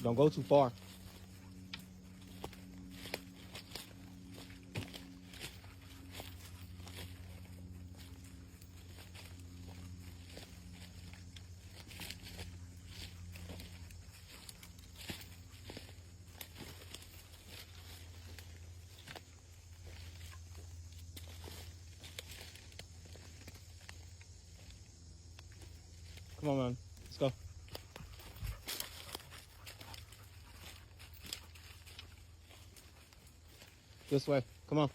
Don't go too far. Come on, man. Let's go. This way. Come on.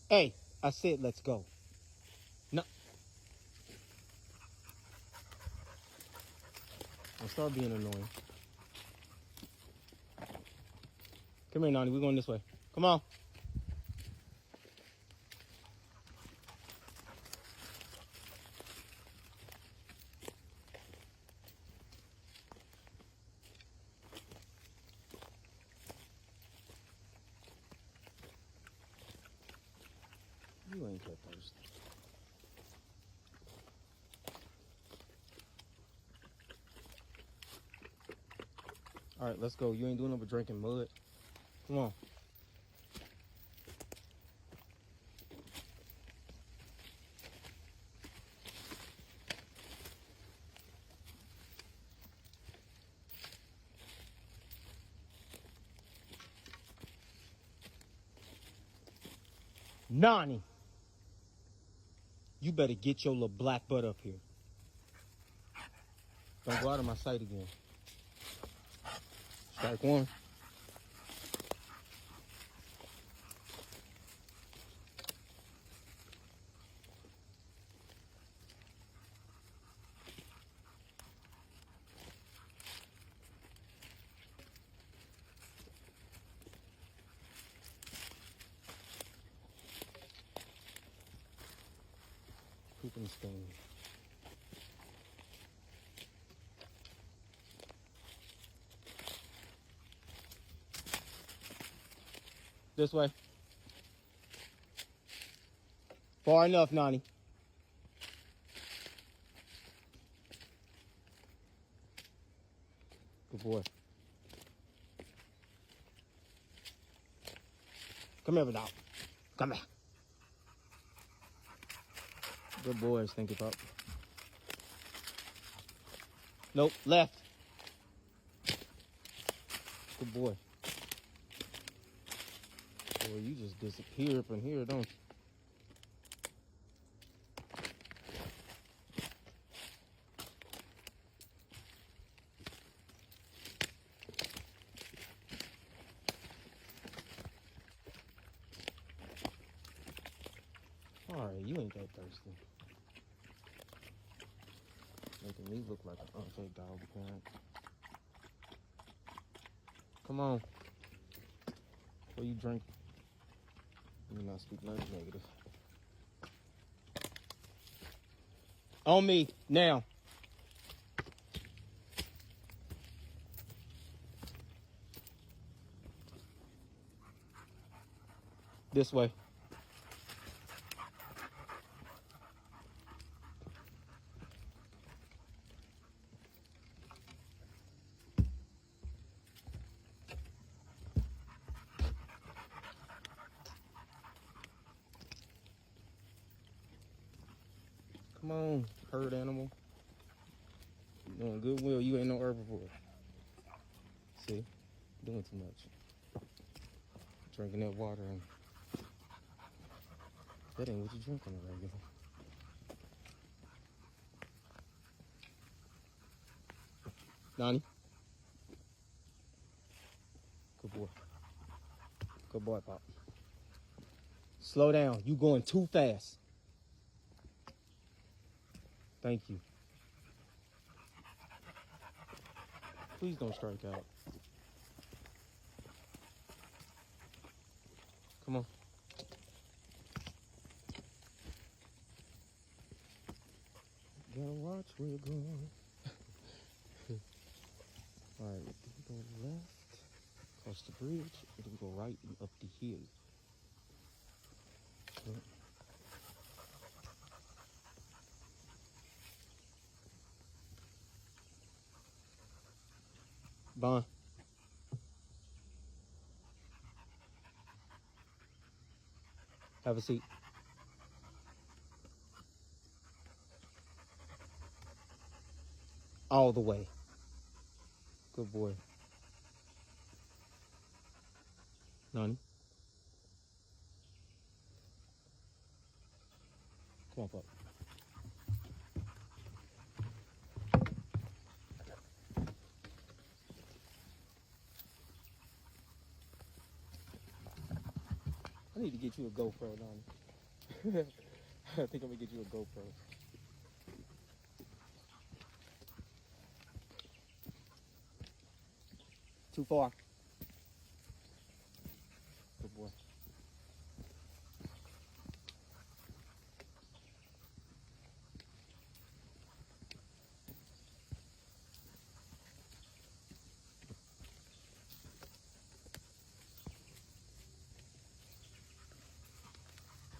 Hey, I said let's go. No. Don't start being annoying. Come here, NahNi. We're going this way. Come on. You ain't that thirsty. All right, let's go. You ain't doing no but drinking mud. Come on. NahNi, you better get your little black butt up here. Don't go out of my sight again. Strike one. Pooping stain. This way. Far enough, NahNi. Good boy. Come here, dog. Come here. Good boys, think about. Nope, left. Good boy. Boy, you just disappear up in here, don't you? Alright, you ain't that thirsty. Making me look like an unfit dog parent. Come on. What you drink? Let me not speak nothing negative. On me, now. This way. Come on, herd animal. You doing goodwill, you ain't no herbivore. See, doing too much. Drinking that water and that ain't what you drink on a regular. NahNi. Good boy. Good boy, Pop. Slow down. You going too fast. Thank you. Please don't strike out. Come on. Gotta watch where you're going. Alright, we go left, across the bridge, and then we go right and up the hill. Bond. Have a seat. All the way. Good boy. NahNi. Come on, pup. I need to get you a GoPro, NahNi. I think I'm gonna get you a GoPro. Too far. Good boy.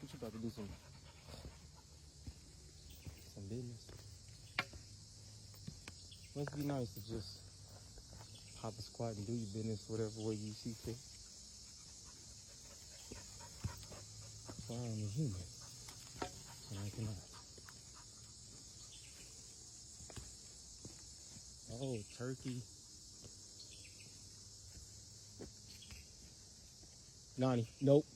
What you about to do some business? Must be nice to just hop a squat and do your business whatever way you see fit. So I am a human, and I cannot. Oh, turkey. NahNi, nope.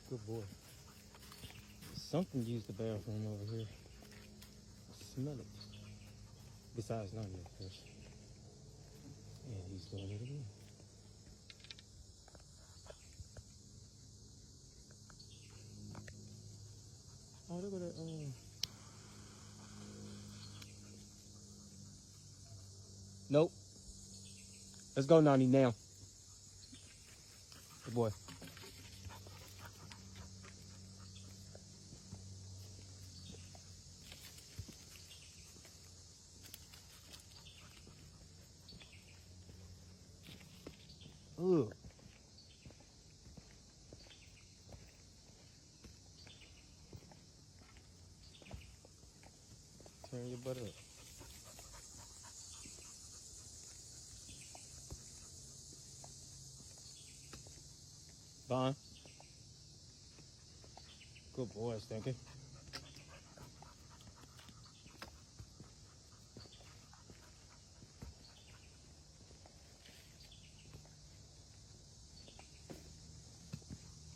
Good boy. Something used the bathroom over here. I smell it. Besides NahNi, of course. And he's doing it again. Oh, look at that. Nope. Let's go, NahNi, now. Good boy. Ugh. Turn your butt up. Bond. Good boy, Stinky.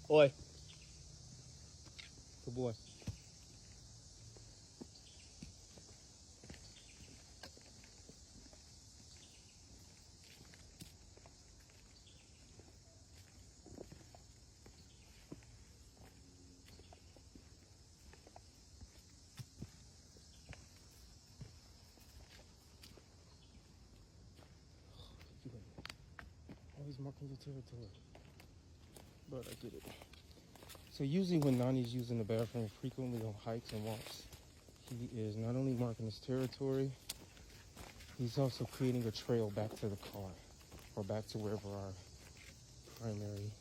Oi. Good boy. Always marking your territory. But I get it. So usually when NahNi's using the bathroom frequently on hikes and walks, he is not only marking his territory, he's also creating a trail back to the car or back to wherever our primary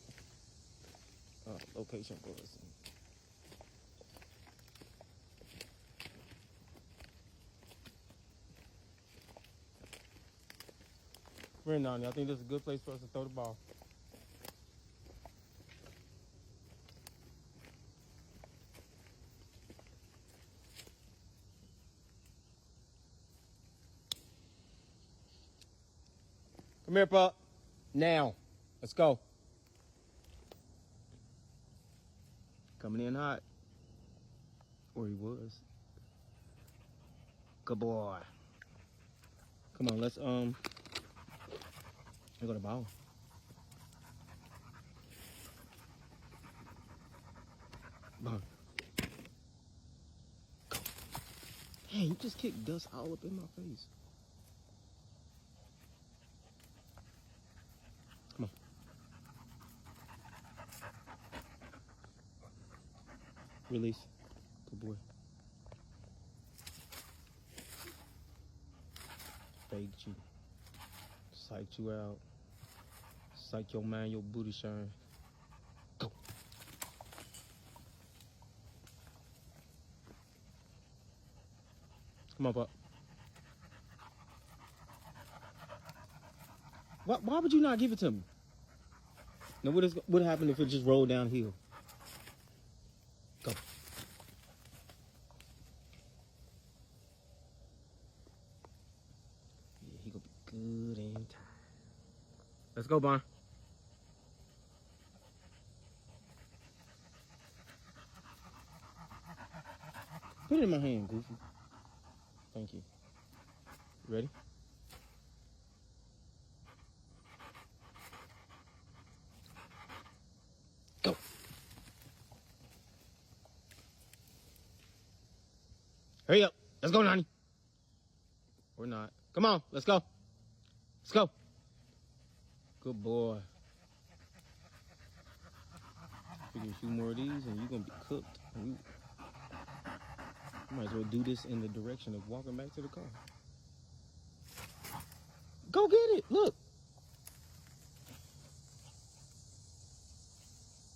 location was. Come here, NahNi. I think this is a good place for us to throw the ball. Come here, pup. Now. Let's go. Coming in hot. Or he was. Good boy. Come on, let's go to ball. Ball. Go. Hey, you just kicked dust all up in my face. Come on. Release. Good boy. Faked you. Psyched you out. Psych your mind, your booty shine. Go. Come on, pup. Why would you not give it to me? Now, what happened if it just rolled downhill? Go. Yeah, he gonna be good and tired. Let's go, Bon. Put it in my hand, Goofy. Thank you. Ready? Go. Hurry up. Let's go, NahNi. Or not. Come on. Let's go. Let's go. Good boy. We get a few more of these and you're going to be cooked. You might as well do this in the direction of walking back to the car. Go get it. Look.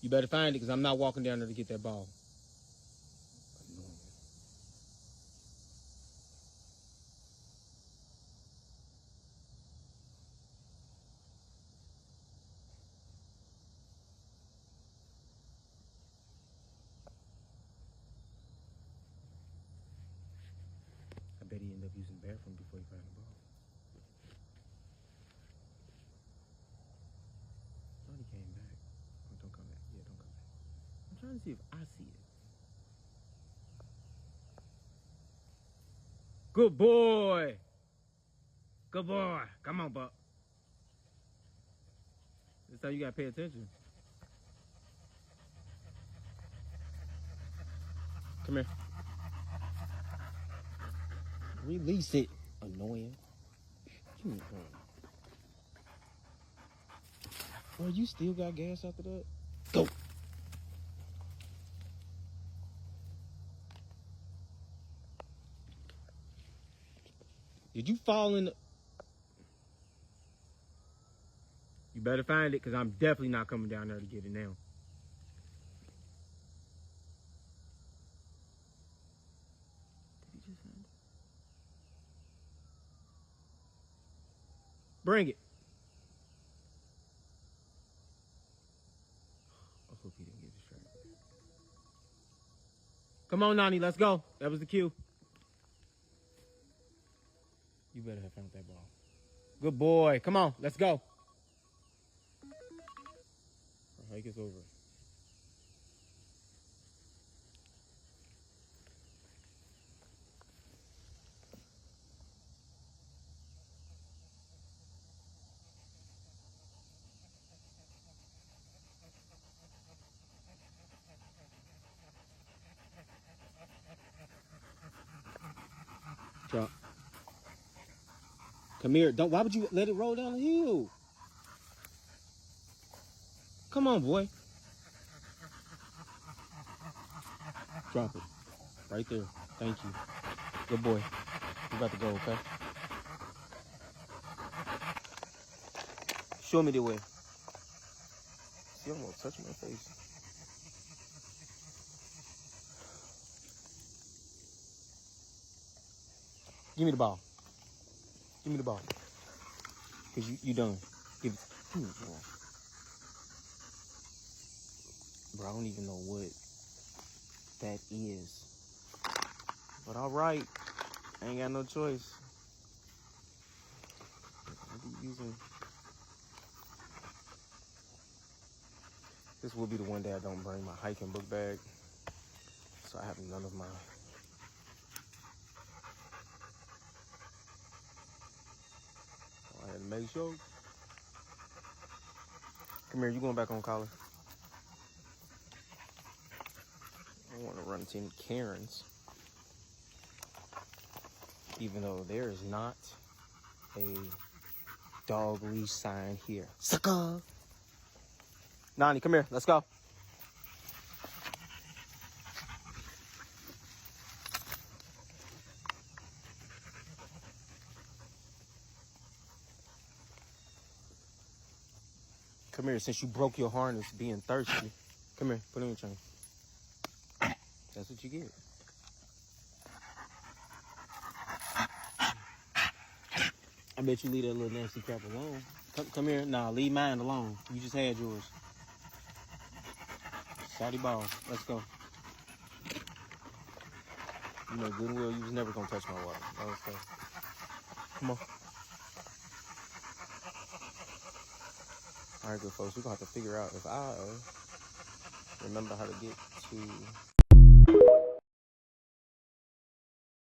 You better find it because I'm not walking down there to get that ball. I bet he ended up using the bathroom before he found the ball. Thought he came back. Oh, don't come back. Yeah, don't come back. I'm trying to see if I see it. Good boy. Good boy. Come on, Buck. This time you gotta pay attention. Come here. Release it. Annoying. Oh, you still got gas after that? Go. Did you fall in the... You better find it because I'm definitely not coming down there to get it now. Did he just find it? Bring it. I hope he didn't get distracted. Come on, NahNi, let's go. That was the cue. You better have found that ball. Good boy. Come on, let's go. Our hike is over. Drop. Come here. Don't. Why would you let it roll down the hill? Come on, boy. Drop it. Right there. Thank you. Good boy. You about to go, okay? Show me the way. You almost touched my face. Give me the ball. Give me the ball. Because you done. Give me the ball. Bro, I don't even know what that is. But all right. I ain't got no choice. I'll be using... This will be the one day I don't bring my hiking book bag. So I have none of my... I had to make sure. Come here, you going back on collar. I don't want to run into any Karens. Even though there is not a dog leash sign here. Sucker! NahNi, come here. Let's go. Come here, since you broke your harness being thirsty. Come here, put it in your chain. That's what you get. I bet you leave that little nasty crap alone. Come here. Nah, leave mine alone. You just had yours. Shotty balls. Let's go. You know good and well you was never gonna touch my water. Okay. Come on. Alright, good folks. We're gonna have to figure out if I remember how to get to